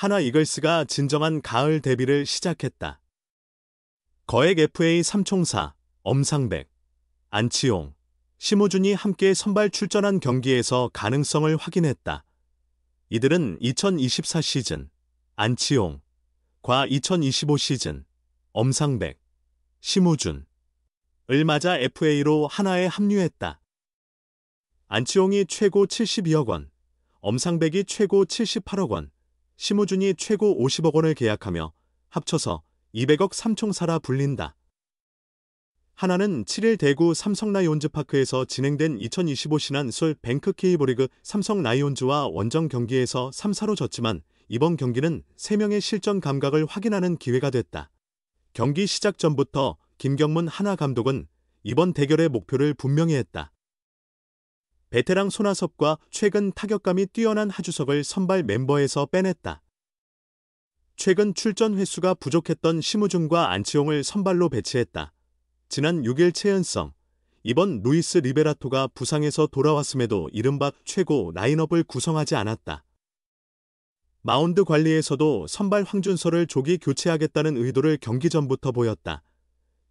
하나 이글스가 진정한 가을 데뷔를 시작했다. 거액 FA 3총사, 엄상백, 안치홍, 심우준이 함께 선발 출전한 경기에서 가능성을 확인했다. 이들은 2024 시즌, 안치홍, 과 2025 시즌, 엄상백, 심우준을 맞아 FA로 하나에 합류했다. 안치홍이 최고 72억 원, 엄상백이 최고 78억 원, 심우준이 최고 50억 원을 계약하며 합쳐서 200억 3총사라 불린다. 하나는 7일 대구 삼성라이온즈파크에서 진행된 2025 신한솔 뱅크 K리그 삼성 라이온즈와 원정 경기에서 3-4로 졌지만 이번 경기는 3명의 실전 감각을 확인하는 기회가 됐다. 경기 시작 전부터 김경문 하나 감독은 이번 대결의 목표를 분명히 했다. 베테랑 손아섭과 최근 타격감이 뛰어난 하주석을 선발 멤버에서 빼냈다. 최근 출전 횟수가 부족했던 심우준과 안치홍을 선발로 배치했다. 지난 6일 최은성, 이번 루이스 리베라토가 부상에서 돌아왔음에도 이른바 최고 라인업을 구성하지 않았다. 마운드 관리에서도 선발 황준서를 조기 교체하겠다는 의도를 경기 전부터 보였다.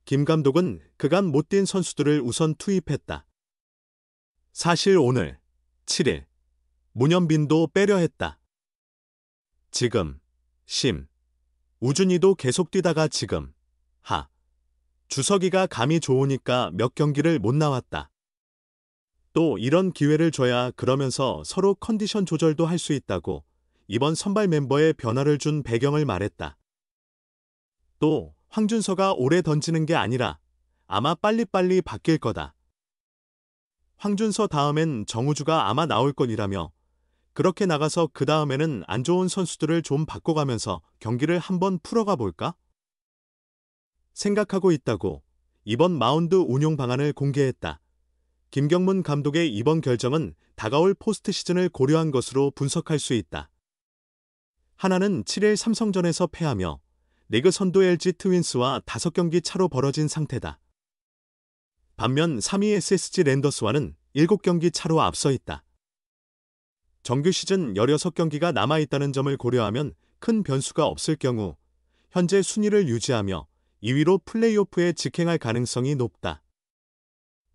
김 감독은 그간 못 뛴 선수들을 우선 투입했다. 사실 오늘 7일 문현빈도 빼려 했다. 지금 심, 우준이도 계속 뛰다가 지금 주석이가 감이 좋으니까 몇 경기를 못 나왔다. 또 이런 기회를 줘야 그러면서 서로 컨디션 조절도 할 수 있다고 이번 선발 멤버에 변화를 준 배경을 말했다. 또 황준서가 오래 던지는 게 아니라 아마 빨리빨리 바뀔 거다. 황준서 다음엔 정우주가 아마 나올 것이라며 그렇게 나가서 그 다음에는 안 좋은 선수들을 좀 바꿔가면서 경기를 한번 풀어가 볼까? 생각하고 있다고 이번 마운드 운용 방안을 공개했다. 김경문 감독의 이번 결정은 다가올 포스트 시즌을 고려한 것으로 분석할 수 있다. 하나는 7일 삼성전에서 패하며 리그 선두 LG 트윈스와 5경기 차로 벌어진 상태다. 반면 3위 SSG 랜더스와는 7경기 차로 앞서 있다. 정규 시즌 16경기가 남아있다는 점을 고려하면 큰 변수가 없을 경우 현재 순위를 유지하며 2위로 플레이오프에 직행할 가능성이 높다.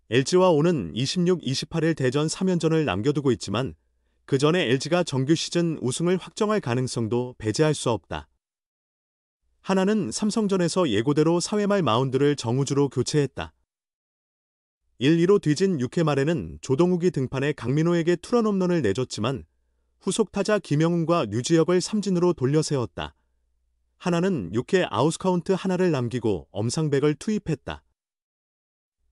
LG와 오는 26, 28일 대전 3연전을 남겨두고 있지만 그 전에 LG가 정규 시즌 우승을 확정할 가능성도 배제할 수 없다. 하나는 삼성전에서 예고대로 4회 말 마운드를 정우주로 교체했다. 1-2로 뒤진 6회 말에는 조동욱이 등판해 강민호에게 투런 홈런을 내줬지만 후속 타자 김영훈과 류지혁을 삼진으로 돌려세웠다. 하나는 6회 아웃카운트 하나를 남기고 엄상백을 투입했다.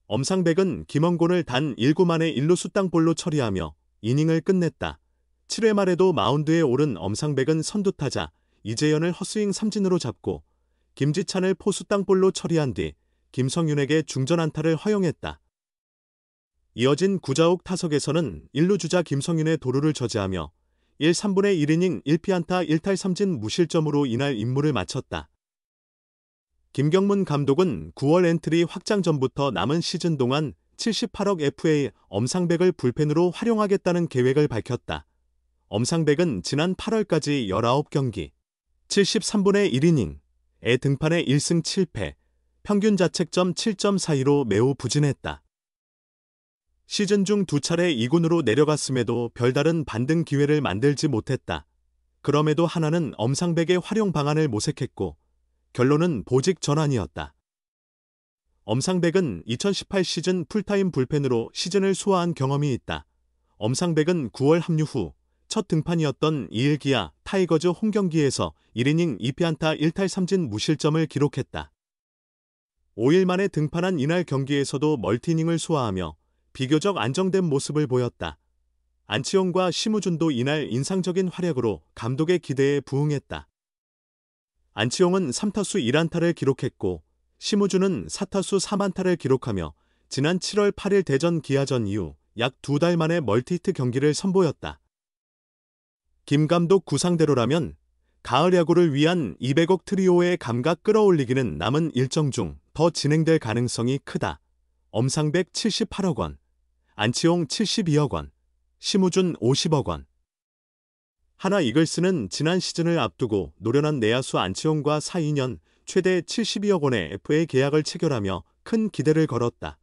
엄상백은 김원곤을 단 1구 만에 1루수 땅볼로 처리하며 이닝을 끝냈다. 7회 말에도 마운드에 오른 엄상백은 선두타자 이재현을 헛스윙 삼진으로 잡고 김지찬을 포수 땅볼로 처리한 뒤 김성윤에게 중전 안타를 허용했다. 이어진 9자욱 타석에서는 1루 주자 김성윤의 도루를 저지하며 1, 3분의 1이닝 1피안타 1탈3진 무실점으로 이날 임무를 마쳤다. 김경문 감독은 9월 엔트리 확장 전부터 남은 시즌 동안 78억 FA 엄상백을 불펜으로 활용하겠다는 계획을 밝혔다. 엄상백은 지난 8월까지 19경기, 73분의 1이닝에 등판해 1승 7패, 평균 자책점 7.42로 매우 부진했다. 시즌 중 2차례 2군으로 내려갔음에도 별다른 반등 기회를 만들지 못했다. 그럼에도 하나는 엄상백의 활용 방안을 모색했고 결론은 보직 전환이었다. 엄상백은 2018 시즌 풀타임 불펜으로 시즌을 소화한 경험이 있다. 엄상백은 9월 합류 후 첫 등판이었던 2일 기아 타이거즈 홈경기에서 1이닝 2피안타 1탈3진 무실점을 기록했다. 5일 만에 등판한 이날 경기에서도 멀티이닝을 소화하며 비교적 안정된 모습을 보였다. 안치홍과 심우준도 이날 인상적인 활약으로 감독의 기대에 부응했다. 안치홍은 3타수 1안타를 기록했고 심우준은 4타수 3안타를 기록하며 지난 7월 8일 대전 기아전 이후 약 2달 만에 멀티히트 경기를 선보였다. 김 감독 구상대로라면 가을 야구를 위한 200억 트리오의 감각 끌어올리기는 남은 일정 중 더 진행될 가능성이 크다. 엄상백 78억 원, 안치홍 72억 원, 심우준 50억 원. 하나 이글스는 지난 시즌을 앞두고 노련한 내야수 안치홍과 4-2년 최대 72억 원의 FA 계약을 체결하며 큰 기대를 걸었다.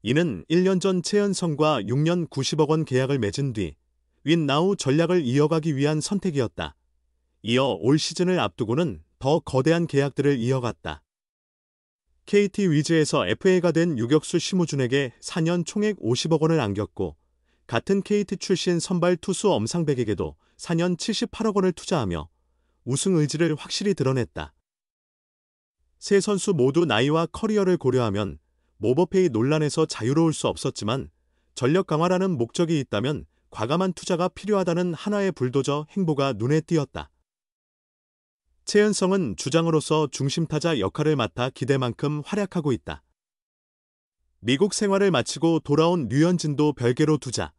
이는 1년 전 최은성과 6년 90억 원 계약을 맺은 뒤 윈나우 전략을 이어가기 위한 선택이었다. 이어 올 시즌을 앞두고는 더 거대한 계약들을 이어갔다. KT 위즈에서 FA가 된 유격수 심우준에게 4년 총액 50억 원을 안겼고 같은 KT 출신 선발 투수 엄상백에게도 4년 78억 원을 투자하며 우승 의지를 확실히 드러냈다. 세 선수 모두 나이와 커리어를 고려하면 모버페이 논란에서 자유로울 수 없었지만 전력 강화라는 목적이 있다면 과감한 투자가 필요하다는 하나의 불도저 행보가 눈에 띄었다. 최은성은 주장으로서 중심타자 역할을 맡아 기대만큼 활약하고 있다. 미국 생활을 마치고 돌아온 류현진도 별개로 두자.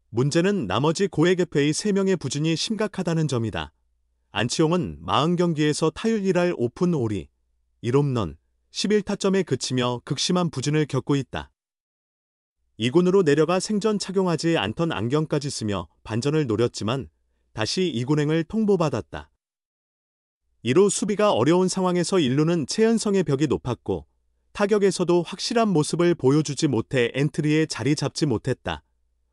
문제는 나머지 고액 FA 3명의 부진이 심각하다는 점이다. 안치홍은 40경기에서 타율 1할 오픈 5리, 1홈런, 11타점에 그치며 극심한 부진을 겪고 있다. 2군으로 내려가 생전 착용하지 않던 안경까지 쓰며 반전을 노렸지만 다시 2군행을 통보받았다. 이로 수비가 어려운 상황에서 1루는 최은성의 벽이 높았고 타격에서도 확실한 모습을 보여주지 못해 엔트리에 자리 잡지 못했다.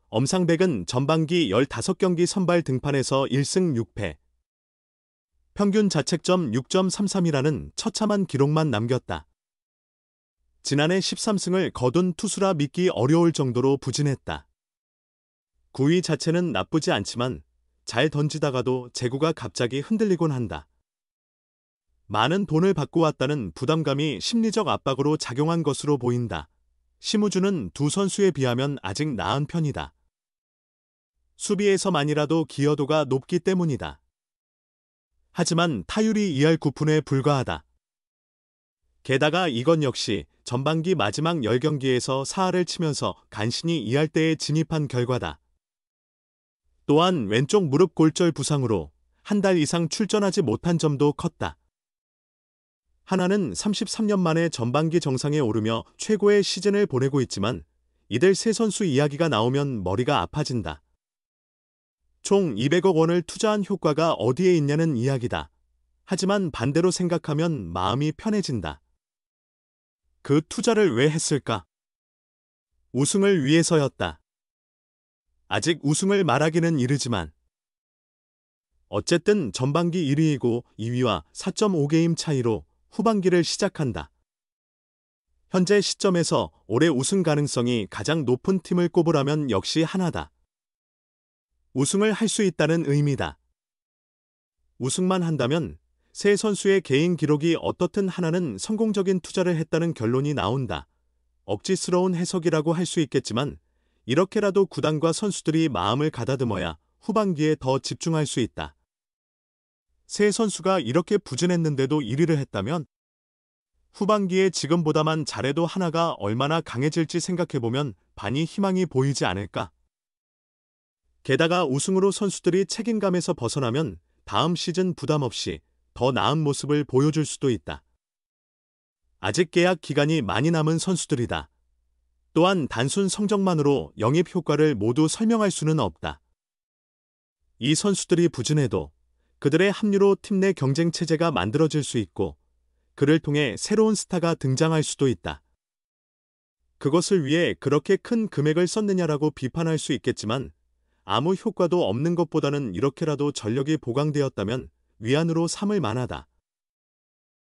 엄상백은 전반기 15경기 선발 등판에서 1승 6패. 평균 자책점 6.33이라는 처참한 기록만 남겼다. 지난해 13승을 거둔 투수라 믿기 어려울 정도로 부진했다. 9위 자체는 나쁘지 않지만 잘 던지다가도 제구가 갑자기 흔들리곤 한다. 많은 돈을 받고 왔다는 부담감이 심리적 압박으로 작용한 것으로 보인다. 심우준은 두 선수에 비하면 아직 나은 편이다. 수비에서만이라도 기여도가 높기 때문이다. 하지만 타율이 2할 9푼에 불과하다. 게다가 이건 역시 전반기 마지막 10경기에서 4할을 치면서 간신히 2할대에 진입한 결과다. 또한 왼쪽 무릎 골절 부상으로 한 달 이상 출전하지 못한 점도 컸다. 하나는 33년 만에 전반기 정상에 오르며 최고의 시즌을 보내고 있지만 이들 세 선수 이야기가 나오면 머리가 아파진다. 총 200억 원을 투자한 효과가 어디에 있냐는 이야기다. 하지만 반대로 생각하면 마음이 편해진다. 그 투자를 왜 했을까? 우승을 위해서였다. 아직 우승을 말하기는 이르지만 어쨌든 전반기 1위이고 2위와 4.5게임 차이로 후반기를 시작한다. 현재 시점에서 올해 우승 가능성이 가장 높은 팀을 꼽으라면 역시 하나다. 우승을 할 수 있다는 의미다. 우승만 한다면 세 선수의 개인 기록이 어떻든 하나는 성공적인 투자를 했다는 결론이 나온다. 억지스러운 해석이라고 할 수 있겠지만 이렇게라도 구단과 선수들이 마음을 가다듬어야 후반기에 더 집중할 수 있다. 세 선수가 이렇게 부진했는데도 1위를 했다면 후반기에 지금보다만 잘해도 하나가 얼마나 강해질지 생각해보면 반이 희망이 보이지 않을까. 게다가 우승으로 선수들이 책임감에서 벗어나면 다음 시즌 부담 없이 더 나은 모습을 보여줄 수도 있다. 아직 계약 기간이 많이 남은 선수들이다. 또한 단순 성적만으로 영입 효과를 모두 설명할 수는 없다. 이 선수들이 부진해도 그들의 합류로 팀 내 경쟁 체제가 만들어질 수 있고 그를 통해 새로운 스타가 등장할 수도 있다. 그것을 위해 그렇게 큰 금액을 썼느냐라고 비판할 수 있겠지만 아무 효과도 없는 것보다는 이렇게라도 전력이 보강되었다면 위안으로 삼을 만하다.